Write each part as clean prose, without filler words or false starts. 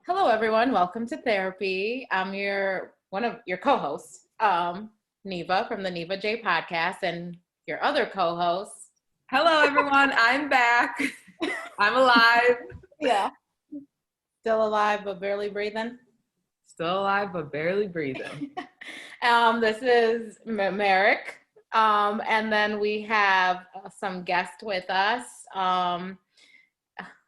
Hello, everyone. Welcome to therapy. I'm one of your co-hosts, Neva from the Neva J podcast, and your other co-host. Hello, everyone. I'm back. I'm alive. Yeah. Still alive, but barely breathing. Still alive, but barely breathing. This is Merrick. And then we have some guests with us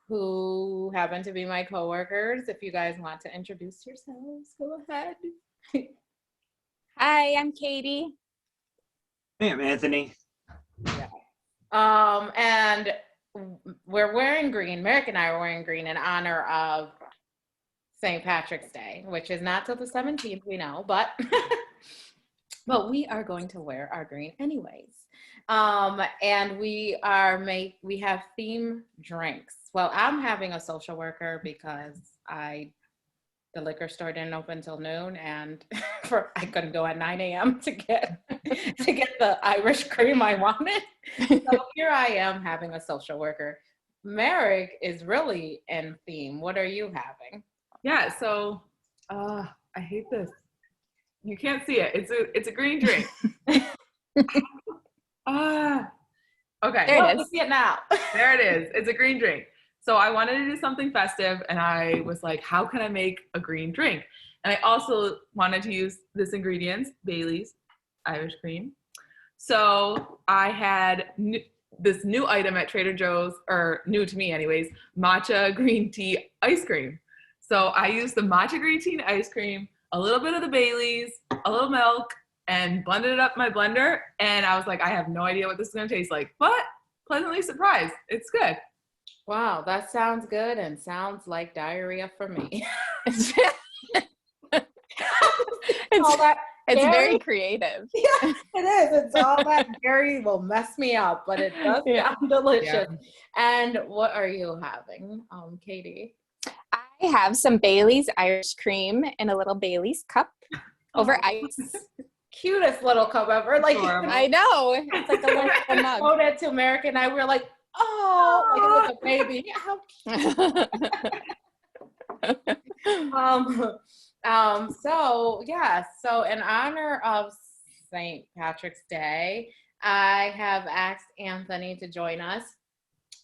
who happen to be my coworkers. If you guys want to introduce yourselves, go ahead. Hi, I'm Katie. Hey, I'm Anthony. Yeah. And we're wearing green. Merrick and I are wearing green in honor of St. Patrick's Day, which is not till the 17th, we know, but but we are going to wear our green anyways. And we have theme drinks. Well, I'm having a social worker because the liquor store didn't open till noon, and I couldn't go at 9 a.m. to get the Irish cream I wanted. So here I am having a social worker. Merrick is really in theme. What are you having? Yeah, so I hate this. You can't see it. It's a green drink. Okay. There it Well, is. see it now. There it is. It's a green drink. So I wanted to do something festive, and I was like, how can I make a green drink? And I also wanted to use this ingredients, Bailey's Irish cream. So I had this new item at Trader Joe's, or new to me anyways, matcha green tea ice cream. So I used the matcha green tea and ice cream, a little bit of the Bailey's, a little milk, and blended it up in my blender. And I was like, I have no idea what this is going to taste like, but pleasantly surprised. It's good. Wow, that sounds good and sounds like diarrhea for me. It's Gary? very creative. Yeah, it is. It's all that Gary will mess me up, but it does sound delicious. Yeah. And what are you having, Katie? I have some Bailey's Irish cream in a little Bailey's cup over ice. Cutest little cup ever. Like, Adorable. I know. It's like a little mug. showed it to Merrick and I were like, oh, like it was a baby. How So in honor of St. Patrick's Day, I have asked Anthony to join us.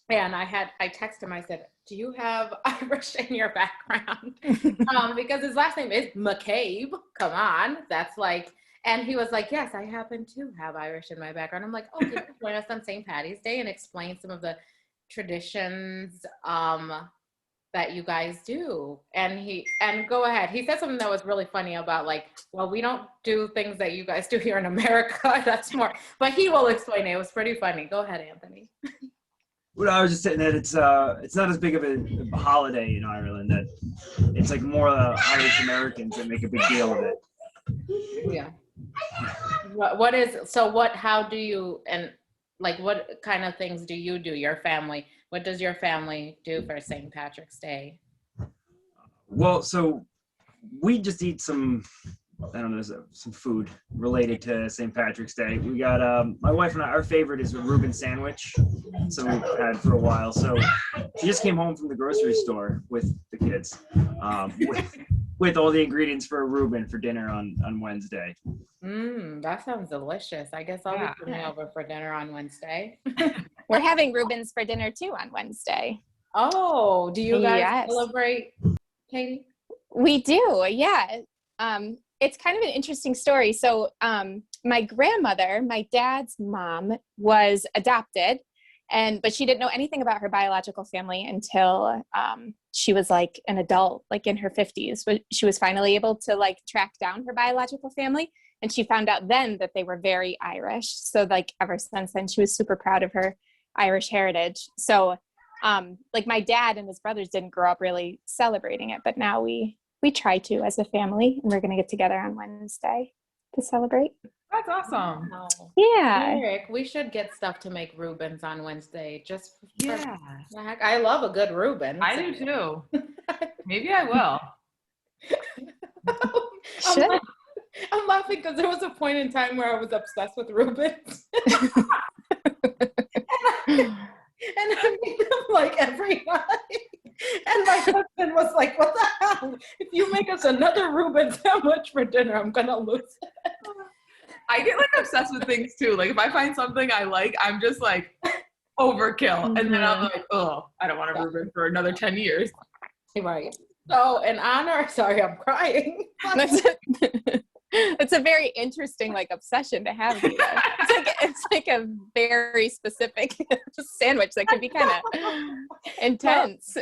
And I texted him, I said, do you have Irish in your background? Because his last name is McCabe. Come on. That's like, and he was like, yes, I happen to have Irish in my background. I'm like, oh, can you join us on St. Patty's Day and explain some of the traditions that you guys do? And go ahead. He said something that was really funny about like, well, we don't do things that you guys do here in America. That's more, but he will explain it. It was pretty funny. Go ahead, Anthony. Well, I was just saying that it's not as big of a holiday in Ireland. That it's like more Irish Americans that make a big deal of it. Yeah. How do you, and like, what kind of things do you do, your family? What does your family do for St. Patrick's Day? Well, so we just eat some food related to St. Patrick's Day. We got my wife and I, our favorite is a Reuben sandwich. So we've had for a while. So she just came home from the grocery store with the kids, with all the ingredients for a Reuben for dinner on Wednesday. That sounds delicious. I guess I'll be coming over for dinner on Wednesday. We're having Reubens for dinner too on Wednesday. Oh, do you guys celebrate, Katie? We do, yeah. It's kind of an interesting story. So my grandmother, my dad's mom, was adopted, but she didn't know anything about her biological family until she was like an adult, like in her 50s. But she was finally able to like track down her biological family, and she found out then that they were very Irish. So like ever since then, she was super proud of her Irish heritage. So like my dad and his brothers didn't grow up really celebrating it, but now we try to as a family, and we're going to get together on Wednesday to celebrate. That's awesome. Oh. Yeah. Eric, we should get stuff to make Reubens on Wednesday. Just for Yeah. the heck. I love a good Reuben. I do too. Maybe I will. I'm laughing because there was a point in time where I was obsessed with Reubens. and I made them like every night. And my husband was like, what the hell? If you make us another Reuben sandwich for dinner, I'm gonna lose it. I get like obsessed with things too. Like if I find something I like, I'm just like overkill. And then I'm like, oh, I don't want a Reuben for another 10 years. Right. So in honor, sorry, I'm crying. It's a very interesting like obsession to have. It's like a very specific sandwich that can be kind of intense.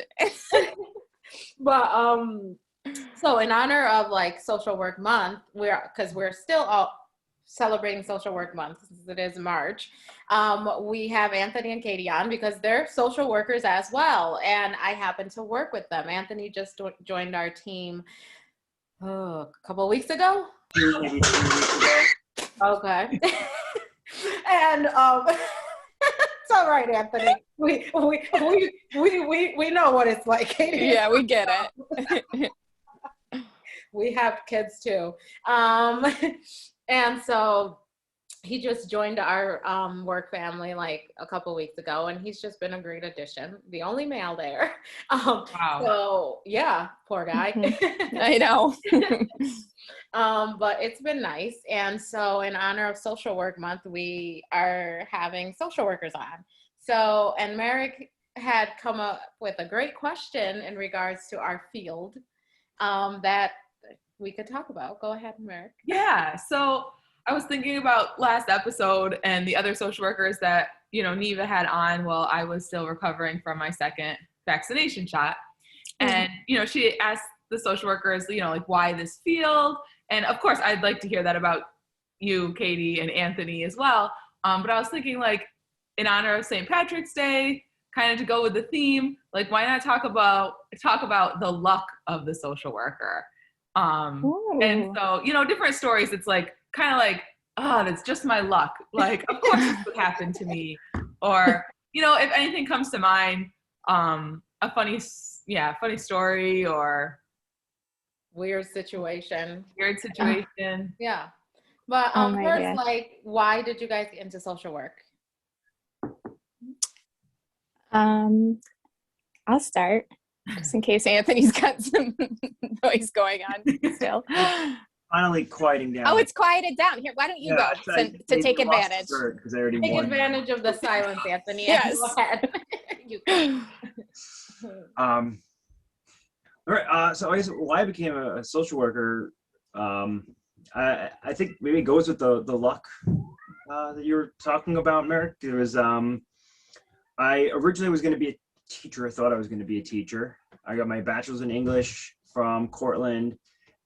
But so in honor of like Social Work Month, we're still all celebrating Social Work Month since it is March. We have Anthony and Katie on because they're social workers as well, and I happen to work with them. Anthony just joined our team a couple of weeks ago. Maybe 2 weeks ago. Okay. And it's all right, Anthony. We know what it's like, Katie. Yeah, we get it. We have kids too. And so he just joined our work family like a couple weeks ago, and he's just been a great addition. The only male there. Wow. So yeah, poor guy. I know. But it's been nice. And so in honor of Social Work Month, we are having social workers on. So, and Merrick had come up with a great question in regards to our field that we could talk about. Go ahead, Merrick. Yeah. So I was thinking about last episode and the other social workers that, Neva had on while I was still recovering from my second vaccination shot. And, she asked the social workers, like why this field? And of course, I'd like to hear that about you, Katie, and Anthony as well. But I was thinking like in honor of St. Patrick's Day, kind of to go with the theme, like why not talk about the luck of the social worker? And so, different stories, it's like, kind of like, oh, that's just my luck. Like, of course this would happen to me. Or, if anything comes to mind, a funny story or Weird situation. Yeah. But first, like, why did you guys get into social work? I'll start just in case Anthony's got some noise going on still. Finally quieting down. Oh, it's quieted down. Here, why don't you go to take advantage? Because I already Take won. advantage of the silence, Anthony. Yes. Go ahead. You All right. So I guess why I became a social worker, I think maybe it goes with the luck that you were talking about, Merrick. It was I originally was going to be a teacher. I thought I was going to be a teacher. I got my bachelor's in English from Cortland,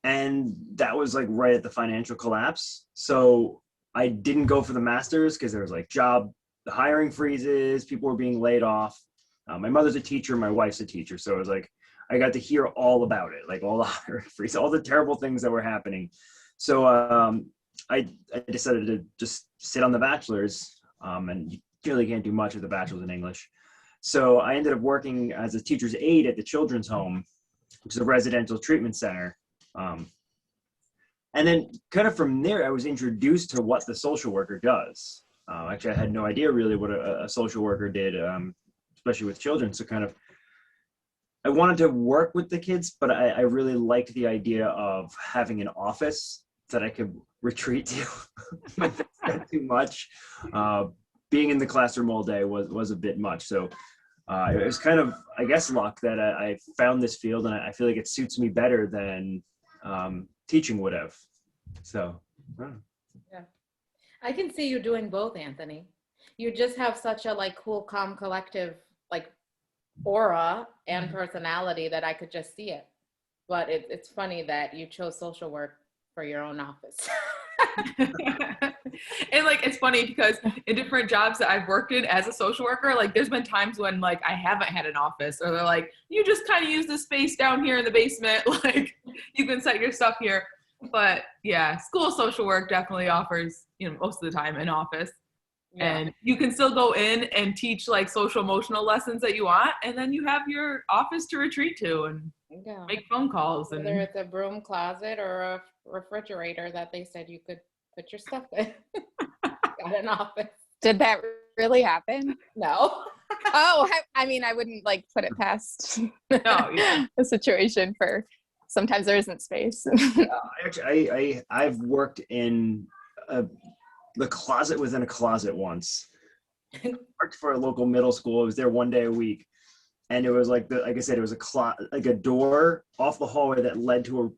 and that was like right at the financial collapse. So I didn't go for the master's because there was like the hiring freezes, people were being laid off. My mother's a teacher, my wife's a teacher. So it was like, I got to hear all about it, like all the hiring freezes, all the terrible things that were happening. So I decided to just sit on the bachelor's, and you really can't do much with a bachelor's in English. So I ended up working as a teacher's aide at the Children's Home, which is a residential treatment center. And then kind of from there, I was introduced to what the social worker does. Actually, I had no idea really what a social worker did, especially with children. So kind of, I wanted to work with the kids, but I really liked the idea of having an office that I could retreat to if it's not too much. Being in the classroom all day was a bit much. So it was kind of, I guess, luck that I found this field, and I feel like it suits me better than teaching would have. So, Yeah, I can see you doing both, Anthony. You just have such a like cool, calm, collective like aura and personality that I could just see it. But it's funny that you chose social work for your own office. And like it's funny because in different jobs that I've worked in as a social worker, like there's been times when like I haven't had an office, or they're like, you just kind of use the space down here in the basement, like you can set your stuff here. But yeah, school social work definitely offers, most of the time an office. Yeah. And you can still go in and teach like social emotional lessons that you want, and then you have your office to retreat to and make phone calls. Whether it's a broom closet or a refrigerator that they said you could put your stuff in. Got an office. Did that really happen? No. Oh, I mean, I wouldn't like put it past No, yeah. the situation for sometimes there isn't space. Actually, I've worked in the closet within a closet once. Worked for a local middle school. I was there one day a week, and it was like like I said, it was like a door off the hallway that led to a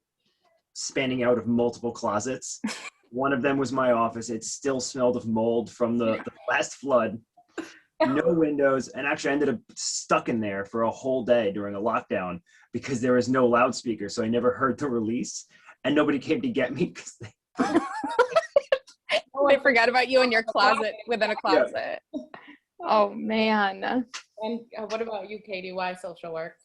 spanning out of multiple closets. One of them was my office. It still smelled of mold from the last flood. No windows, and actually I ended up stuck in there for a whole day during a lockdown because there was no loudspeaker, so I never heard the release, and nobody came to get me because I forgot about you in your closet within a closet. Oh man. And what about you, Katie? Why social work?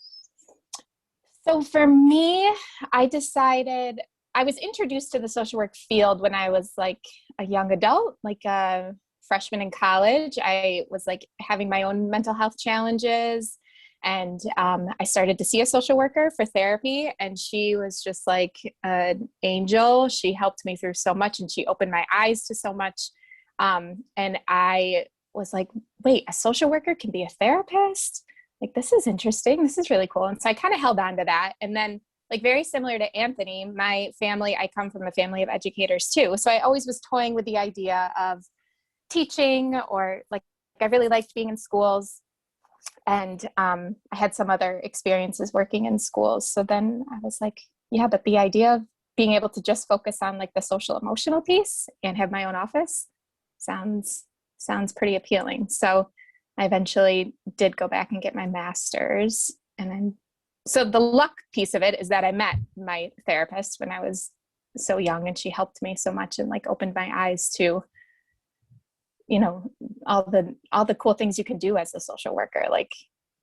So for me, I decided I was introduced to the social work field when I was like a young adult, like a freshman in college. I was like having my own mental health challenges, and I started to see a social worker for therapy, and she was just like an angel. She helped me through so much, and she opened my eyes to so much. And I was like, wait, a social worker can be a therapist? Like, this is interesting. This is really cool. And so I kind of held on to that. And then, like, very similar to Anthony, my family, I come from a family of educators too. So I always was toying with the idea of teaching, or like I really liked being in schools, and I had some other experiences working in schools. So then I was like, yeah, but the idea of being able to just focus on like the social emotional piece and have my own office sounds pretty appealing. So I eventually did go back and get my master's. And then, so the luck piece of it is that I met my therapist when I was so young, and she helped me so much and like opened my eyes to, you know, all the cool things you can do as a social worker, like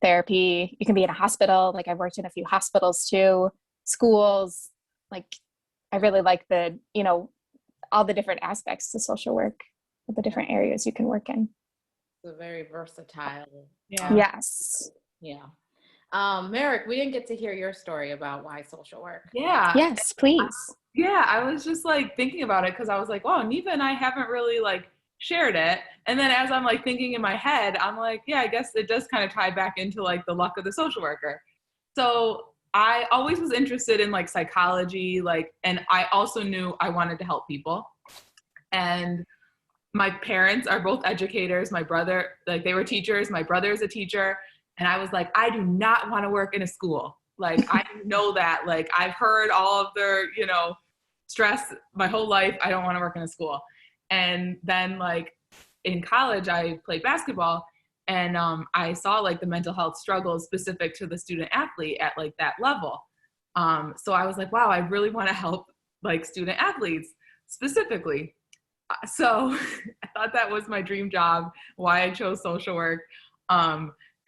therapy. You can be in a hospital. Like I've worked in a few hospitals too, schools. Like I really like the, you know, all the different aspects to social work, the different areas you can work in. It's a very versatile. Yeah. Yes. Yeah. Merrick, we didn't get to hear your story about why social work. Yeah. Yes, please. Yeah, I was just like thinking about it because I was like, wow, Neva and I haven't really like shared it. And then as I'm like thinking in my head, I'm like, yeah, I guess it does kind of tie back into like the luck of the social worker. So I always was interested in like psychology, like, and I also knew I wanted to help people. And my parents are both educators. My brother, like they were teachers. My brother is a teacher. And I was like, I do not want to work in a school. Like, I know that, like, I've heard all of their, you know, stress my whole life. I don't want to work in a school. And then like in college, I played basketball, and I saw like the mental health struggles specific to the student athlete at like that level. So I was like, wow, I really want to help like student athletes specifically. So I thought that was my dream job, why I chose social work.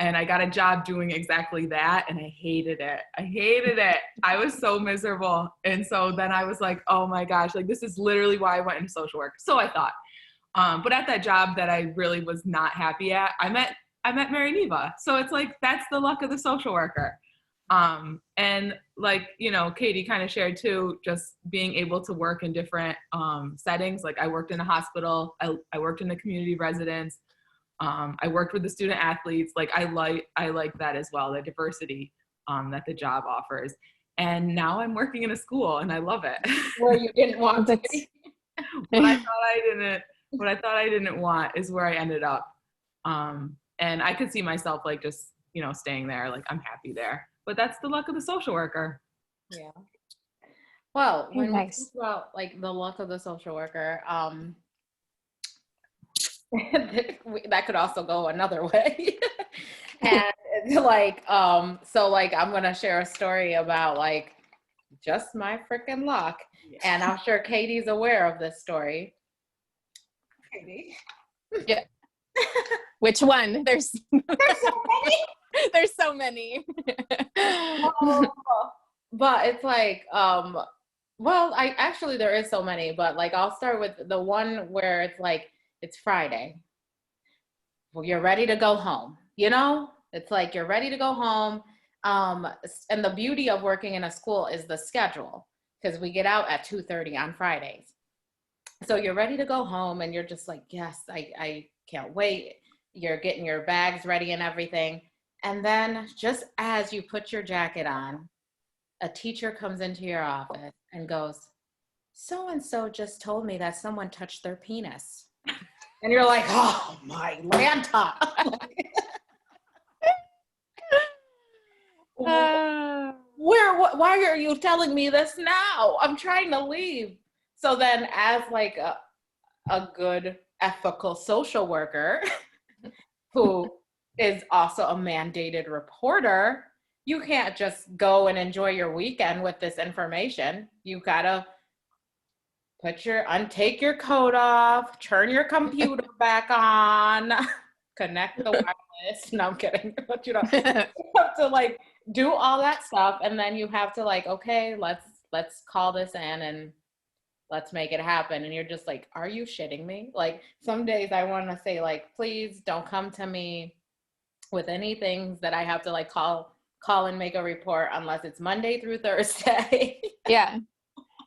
And I got a job doing exactly that, and I hated it. I was so miserable. And so then I was like, oh my gosh, like this is literally why I went into social work. So I thought, but at that job that I really was not happy at, I met Mary Neva. So it's like, that's the luck of the social worker. And like, you know, Katie kind of shared too, just being able to work in different settings. Like I worked in a hospital, I worked in the community residence. I worked with the student athletes. Like I like that as well, the diversity that the job offers. And now I'm working in a school, and I love it. Where you didn't want to be. What I thought I didn't want is where I ended up. And I could see myself like just, you know, staying there. Like I'm happy there. But that's the luck of the social worker. Yeah. Well, when we Nice. talk about like the luck of the social worker, that could also go another way. And like so like I'm gonna share a story about like just my freaking luck. And I'm sure Katie's aware of this story. Katie. Yeah. Which one? There's so many. there's so many. But it's like well, I actually there is so many, but like I'll start with the one where it's like it's Friday. Well, you're ready to go home, you know? It's like you're ready to go home. And the beauty of working in a school is the schedule, because we get out at 2:30 on Fridays. So you're ready to go home, and you're just like, yes, I can't wait. you're getting your bags ready and everything. And then just as you put your jacket on, a teacher comes into your office and goes, so and so just told me that someone touched their penis. And you're like, oh my Lanta. Why are you telling me this now? I'm trying to leave. So then as like a good ethical social worker who is also a mandated reporter, you can't just go and enjoy your weekend with this information. You gotta take your coat off, turn your computer back on, connect the wireless. No, I'm kidding. But you have to like do all that stuff, and then you have to like, okay, let's call this in and let's make it happen. And you're just like, are you shitting me? Like some days I want to say like, please don't come to me with any things that I have to like call and make a report unless it's Monday through Thursday. Yeah.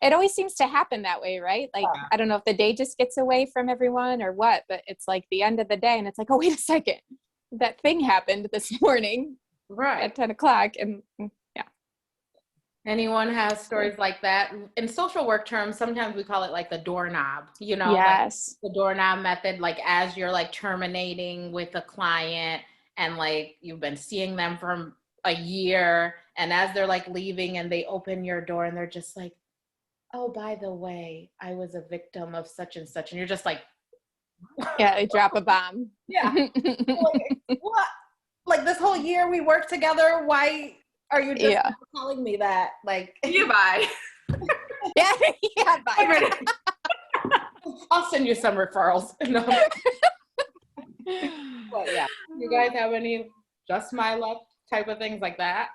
It always seems to happen that way, right? Like, Yeah. I don't know if the day just gets away from everyone or what, but it's like the end of the day and it's like, oh, wait a second. That thing happened this morning Right. at 10 o'clock. And yeah. Anyone has stories like that? In social work terms, sometimes we call it like the doorknob, you know, Yes. like the doorknob method, like as you're like terminating with a client and like you've been seeing them for a year, and as they're like leaving and they open your door and they're just like, oh, by the way, I was a victim of such and such. And you're just like, Yeah, they drop a bomb. yeah, like, what? Like this whole year we worked together. Why are you just telling me that? Like, You buy. Yeah, yeah, bye. I'll send you some referrals. No. But yeah, you guys have any just my luck type of things like that?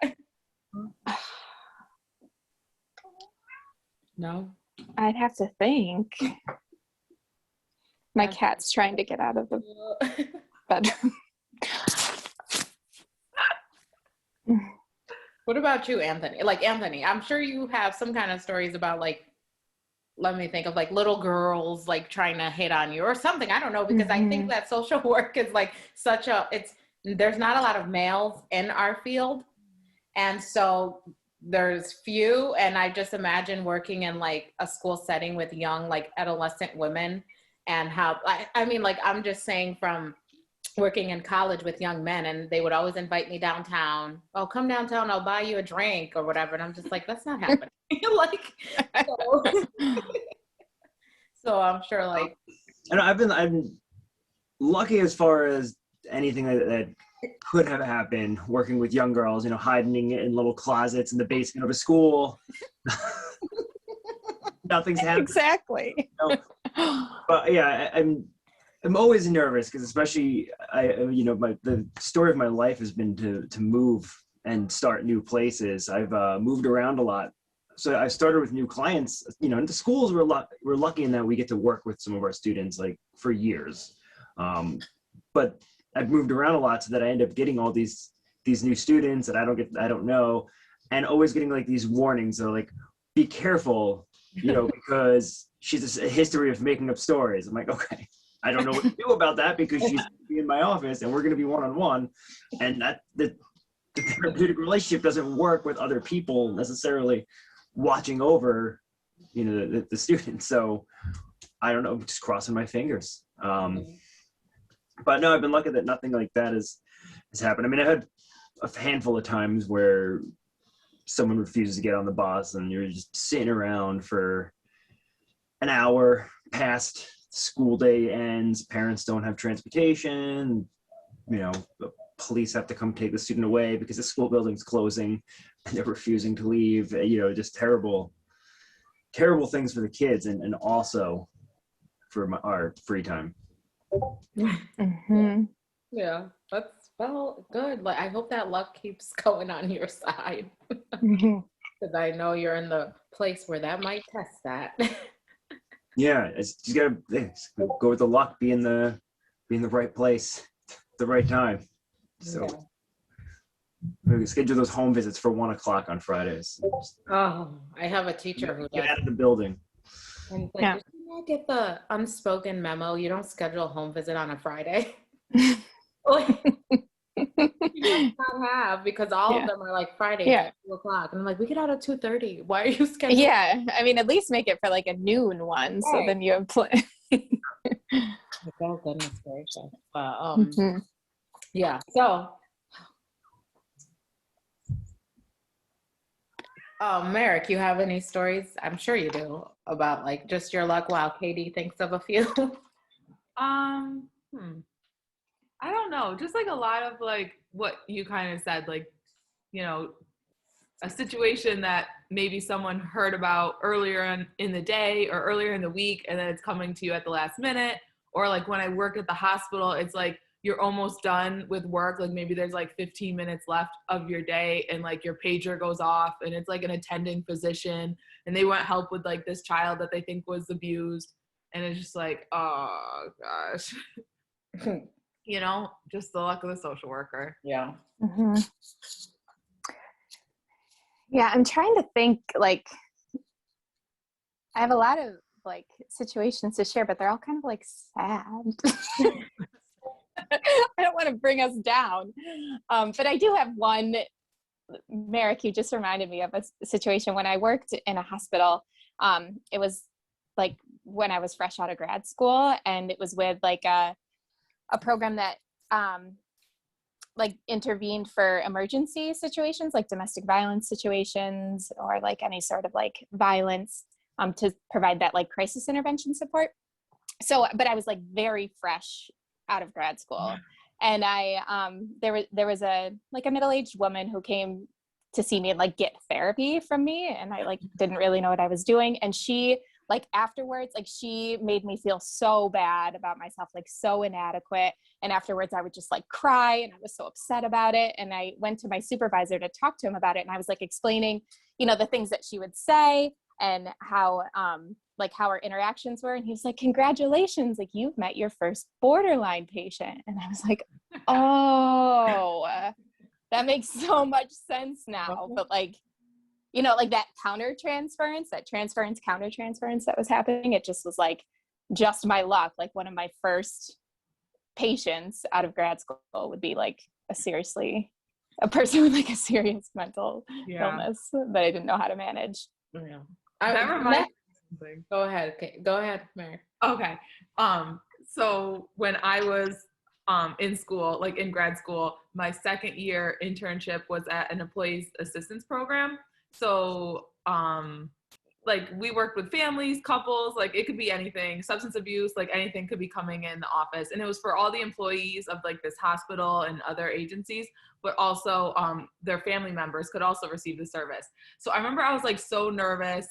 No. I'd have to think. My cat's trying to get out of the bedroom. What about you, Anthony? Like Anthony, I'm sure you have some kind of stories about like, let me think of like little girls like trying to hit on you or something. I don't know, because I think that social work is like there's not a lot of males in our field. And so there's few, and I just imagine working in like a school setting with young, like adolescent women, and how, I mean, like, I'm just saying from working in college with young men, and they would always invite me downtown. Oh, come downtown, I'll buy you a drink or whatever. And I'm just like, that's not happening. Like, so I'm sure like. And I've been lucky as far as anything that could have happened working with young girls, you know, hiding in little closets in the basement of a school. Nothing's happened. Exactly. You know? But yeah, I'm always nervous because especially the story of my life has been to move and start new places. I've moved around a lot. So I started with new clients, you know, and the schools we're lucky in that we get to work with some of our students like for years. But I've moved around a lot so that I end up getting all these new students that I don't know, and always getting like these warnings. They're like, be careful, you know, because she's a history of making up stories. I'm like, okay, I don't know what to do about that because she's gonna be in my office and we're going to be one-on-one, and that the therapeutic relationship doesn't work with other people necessarily watching over, you know, the students. So I don't know, just crossing my fingers. But no, I've been lucky that nothing like that has happened. I mean, I've had a handful of times where someone refuses to get on the bus and you're just sitting around for an hour past school day ends, parents don't have transportation, you know, the police have to come take the student away because the school building's closing and they're refusing to leave, you know, just terrible things for the kids and also for our free time. Mm-hmm. Yeah, that's good. Like, I hope that luck keeps going on your side, because I know you're in the place where that might test that. Yeah, you gotta go with the luck, be in the right place, the right time. So we can schedule those home visits for 1:00 on Fridays. Oh, I have a teacher who Get does. out of the building. And it's like, Yeah. did you not get the unspoken memo? You don't schedule a home visit on a Friday. Like, you must not have, because all of Yeah. them are like Friday Yeah. at 2:00. And I'm like, we get out at 2:30. Why are you scheduling? Yeah, I mean, at least make it for like a noon one, so Right. then you have plenty. Oh, goodness gracious. But, Mhm. yeah. So, Merrick, you have any stories? I'm sure you do, about like just your luck while Katie thinks of a few. Um, hmm. I don't know. Just like a lot of like what you kind of said, like, you know, a situation that maybe someone heard about earlier in the day or earlier in the week, and then it's coming to you at the last minute. Or like when I work at the hospital, it's like you're almost done with work. Like maybe there's like 15 minutes left of your day, and like your pager goes off, and it's like an attending physician, and they want help with like this child that they think was abused. And it's just like, oh gosh, you know, just the luck of the social worker. Yeah. Mhm. Yeah, I'm trying to think, like, I have a lot of like situations to share, but they're all kind of like sad. I don't want to bring us down. But I do have one. Merrick, you just reminded me of a situation when I worked in a hospital. It was like when I was fresh out of grad school, and it was with like a program that like intervened for emergency situations, like domestic violence situations, or like any sort of like violence, to provide that like crisis intervention support. So, but I was like very fresh out of grad school, and there was a like a middle-aged woman who came to see me and like get therapy from me, and I like didn't really know what I was doing, and she like afterwards, like she made me feel so bad about myself, like so inadequate. And afterwards I would just like cry, and I was so upset about it. And I went to my supervisor to talk to him about it, and I was like explaining, you know, the things that she would say and how like how our interactions were. And he was like, congratulations, like you've met your first borderline patient. And I was like, oh, that makes so much sense now. But like, you know, like that countertransference, that transference countertransference that was happening, it just was like just my luck. Like one of my first patients out of grad school would be like a person with like a serious mental illness that I didn't know how to manage. Yeah. That reminds me of something. Go ahead. Okay. Go ahead, Mary. Okay. So when I was in school, like in grad school, my second year internship was at an employees assistance program. So like we worked with families, couples, like it could be anything, substance abuse, like anything could be coming in the office. And it was for all the employees of like this hospital and other agencies, but also their family members could also receive the service. So I remember I was like so nervous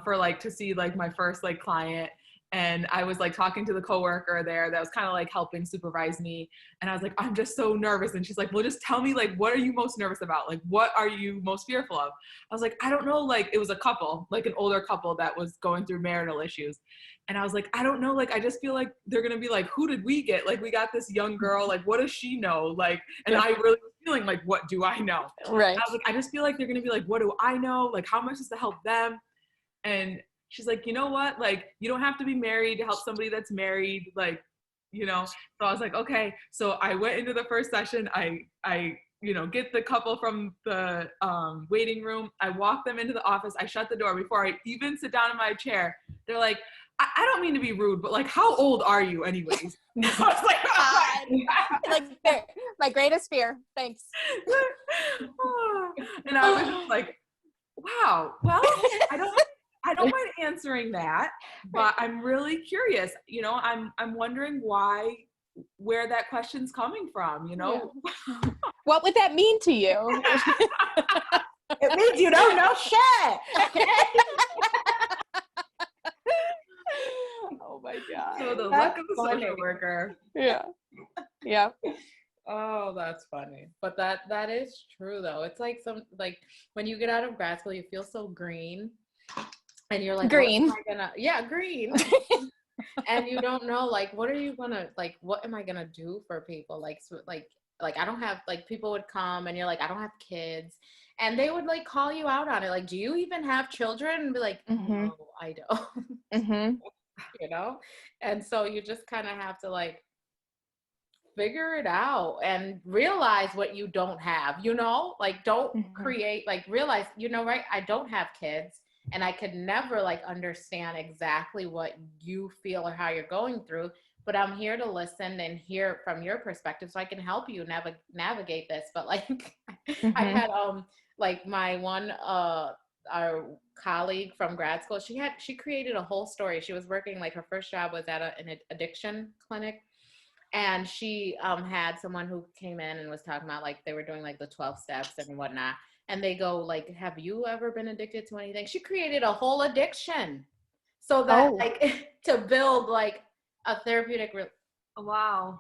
for like to see like my first like client. And I was like talking to the coworker there that was kind of like helping supervise me. And I was like, I'm just so nervous. And she's like, well, just tell me, like, what are you most nervous about? Like, what are you most fearful of? I was like, I don't know. Like, it was a couple, like an older couple that was going through marital issues. And I was like, I don't know. Like, I just feel like they're going to be like, who did we get? Like, we got this young girl. Like, what does she know? Like, and I really was feeling like, what do I know? Right. And I was like, I just feel like they're going to be like, what do I know? Like, how much is to help them? And she's like, you know what? Like, you don't have to be married to help somebody that's married. Like, you know, so I was like, okay. So I went into the first session. I you know, get the couple from the waiting room. I walk them into the office. I shut the door before I even sit down in my chair. They're like, I don't mean to be rude, but like, how old are you anyways? So I was like, like my greatest fear. Thanks. And I was just like, wow, well, I don't mind answering that, but I'm really curious. You know, I'm wondering where that question's coming from, you know? Yeah. What would that mean to you? It means you don't know shit. Oh my God. So the That's luck of the funny. social worker. Yeah. Yeah. Oh, that's funny. But that is true though. It's like when you get out of grad school, you feel so green. And you're like, green. Green. And you don't know, like, what am I gonna do for people? Like I don't have, like, people would come and you're like, I don't have kids. And they would like call you out on it. Like, do you even have children? And be like, no, I don't. Mm-hmm. You know? And so you just kind of have to like figure it out and realize what you don't have, like don't Mhm. create, like realize, right, I don't have kids and I could never like understand exactly what you feel or how you're going through, but I'm here to listen and hear from your perspective so I can help you navigate this. But like I Mhm. had like my one our colleague from grad school, she created a whole story. She was working, like her first job was at an addiction clinic, and she had someone who came in and was talking about like they were doing like the 12 steps and whatnot, and they go like, have you ever been addicted to anything? She created a whole addiction so that Oh, like to build like a therapeutic Wow.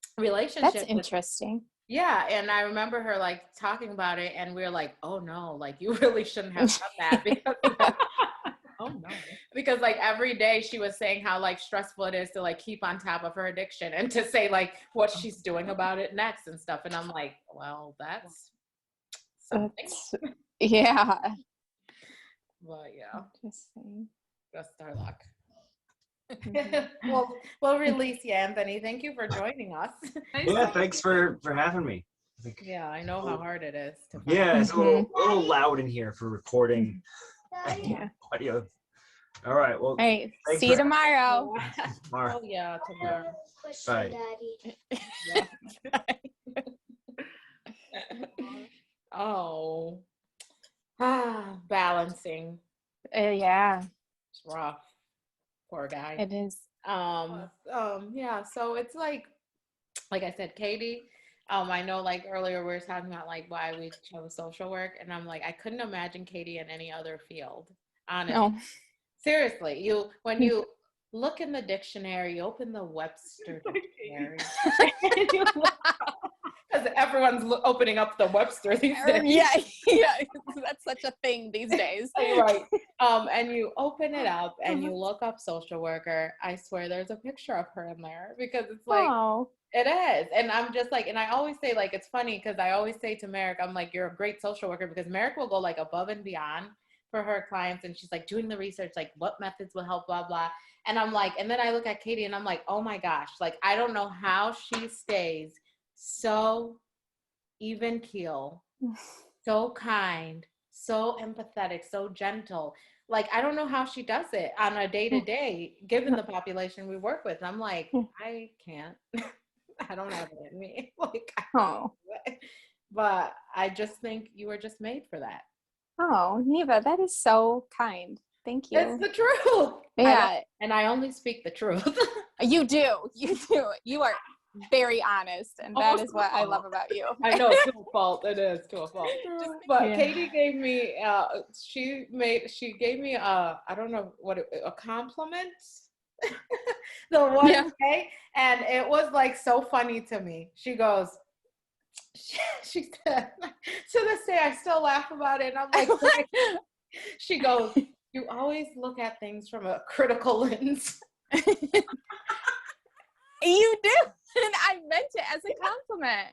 that's relationship with. interesting. Yeah, and I remember her like talking about it, and we were like, oh no, like you really shouldn't have done that because like, Oh no. because like every day she was saying how like stressful it is to like keep on top of her addiction and to say like what she's doing about it next and stuff. And I'm like, well, that's something. That's, yeah. But yeah, Interesting. just our luck. Mhm. We'll release you, Anthony. Thank you for joining us. Nice Yeah, to thanks for having me. I think- Yeah, I know how hard it is to find. Yeah, it's a little loud in here for recording Yeah. audio. All right, well, All right. thanks See you for- tomorrow. tomorrow. Oh yeah, tomorrow. Bye. Oh, balancing. Yeah, It's rough. Poor guy. it is. Yeah, so it's like I said, Katie, I know like earlier we were talking about like why we chose social work, and I'm like, I couldn't imagine Katie in any other field. Honestly. No. Seriously, when you look in the dictionary, you open the Webster dictionary. Because everyone's opening up the Webster these days. Yeah, yeah. That's such a thing these days. Right. And you open it up and you look up social worker. I swear there's a picture of her in there because it's like, Oh. it is. And I'm just like, and I always say, like, it's funny because I always say to Merrick, I'm like, you're a great social worker because Merrick will go like above and beyond for her clients. And she's like doing the research, like what methods will help, blah, blah. And I'm like, and then I look at Katie and I'm like, oh my gosh, like, I don't know how she stays so even keel, so kind, so empathetic, so gentle. Like, I don't know how she does it on a day to day, given the population we work with. I'm like, I can't. I don't have it in me. Like, Oh. but I just think you were just made for that. Oh, Neva, that is so kind. Thank you. It's the truth. Yeah, And I only speak the truth. you do. You do. You are very honest, and that is what I love about you. I know, to a fault. It is to a fault. But Yeah. Katie gave me, she gave me I don't know a compliment the one day, and it was like so funny to me. She goes, she said, to this day I still laugh about it, and I'm like, she goes, you always look at things from a critical lens. You do, and I meant it as a compliment.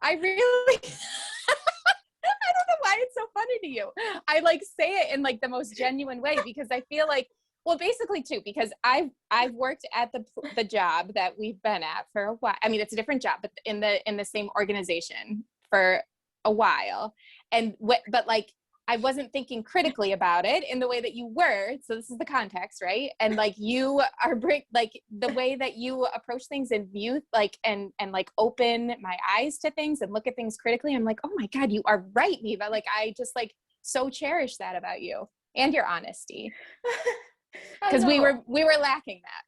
I really, I don't know why it's so funny to you. I like say it in like the most genuine way because I feel like, well, basically too, because I've worked at the job that we've been at for a while. I mean, it's a different job, but in the same organization for a while, and but like I wasn't thinking critically about it in the way that you were. So this is the context, right? And like you are like the way that you approach things and view like and like open my eyes to things and look at things critically. I'm like, oh my God, you are right, Neva. Like I just like so cherish that about you and your honesty. Because we were lacking that.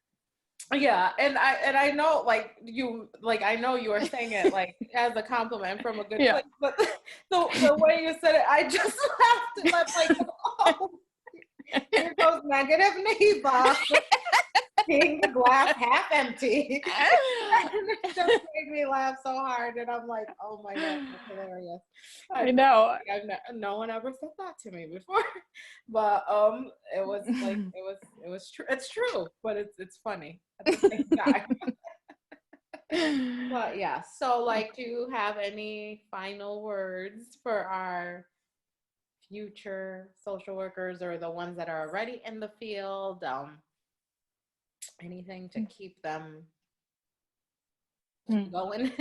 Yeah, and I know like I know you were saying it like as a compliment from a good place, but the way you said it, I just laughed and I'm like, oh, here goes negative Neva, seeing the glass half empty. And it just made me laugh so hard, and I'm like, oh my God, that's hilarious. I know. No one ever said that to me before, but it was like it was true. It's true, but it's funny at the same time. But yeah, so like, do you have any final words for our future social workers or the ones that are already in the field? Anything to keep them Mm. going.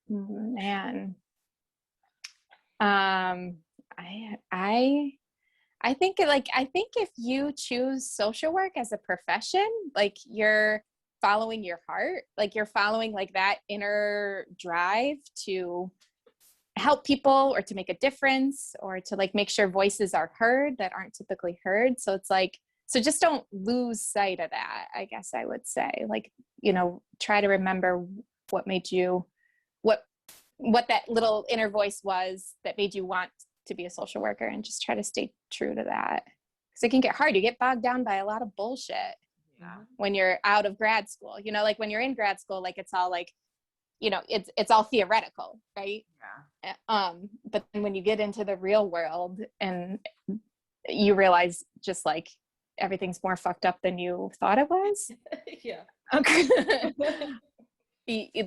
Man. I think I think if you choose social work as a profession, like you're following your heart, like you're following like that inner drive to help people or to make a difference or to like make sure voices are heard that aren't typically heard. So it's like, so just don't lose sight of that, I guess I would say. Like, try to remember what made you, what that little inner voice was that made you want to be a social worker, and just try to stay true to that. Because it can get hard. You get bogged down by a lot of bullshit Yeah. when you're out of grad school. Like when you're in grad school, like it's all like, it's all theoretical, right? Yeah. But then when you get into the real world and you realize just like everything's more fucked up than you thought it was. Yeah. Okay.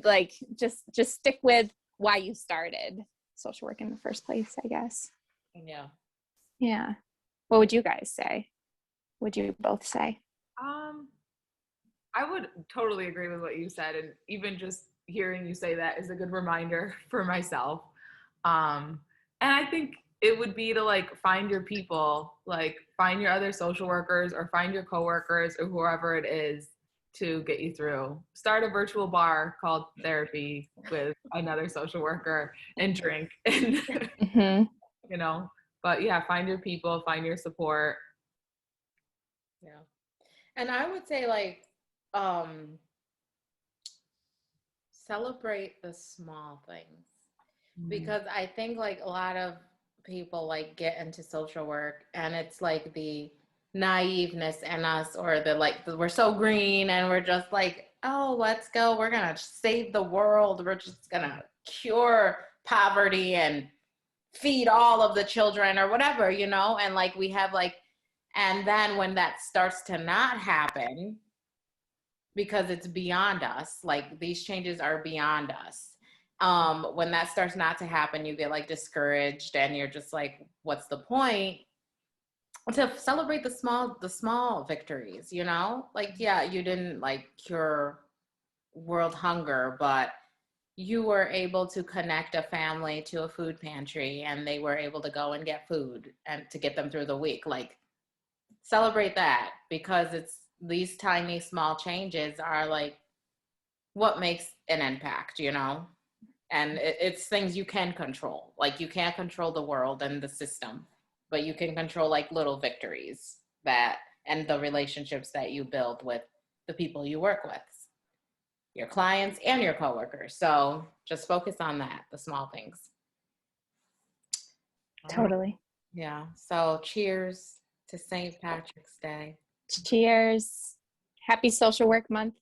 Like just stick with why you started social work in the first place, I guess. Yeah. Yeah. What would you guys say? Would you both say? I would totally agree with what you said, and even just hearing you say that is a good reminder for myself. And I think it would be to like find your people, like find your other social workers or find your coworkers or whoever it is to get you through. Start a virtual bar called therapy with another social worker and drink and Mm-hmm. but yeah, find your people, find your support. Yeah. And I would say like celebrate the small things, because I think like a lot of people like get into social work and it's like the naiveness in us, or we're so green and we're just like, oh, let's go, we're gonna save the world, we're just gonna cure poverty and feed all of the children or whatever, and like we have like, and then when that starts to not happen because it's beyond us, like these changes are beyond us, when that starts not to happen, you get like discouraged and you're just like, what's the point? To celebrate the small victories, like, yeah, you didn't like cure world hunger, but you were able to connect a family to a food pantry and they were able to go and get food and to get them through the week. Like, celebrate that, because it's these tiny small changes are like what makes an impact, and it's things you can control. Like, you can't control the world and the system, but you can control like little victories and the relationships that you build with the people you work with, your clients and your coworkers. So just focus on that, the small things. Totally. Yeah. So cheers to St. Patrick's Day. Cheers. Happy Social Work Month.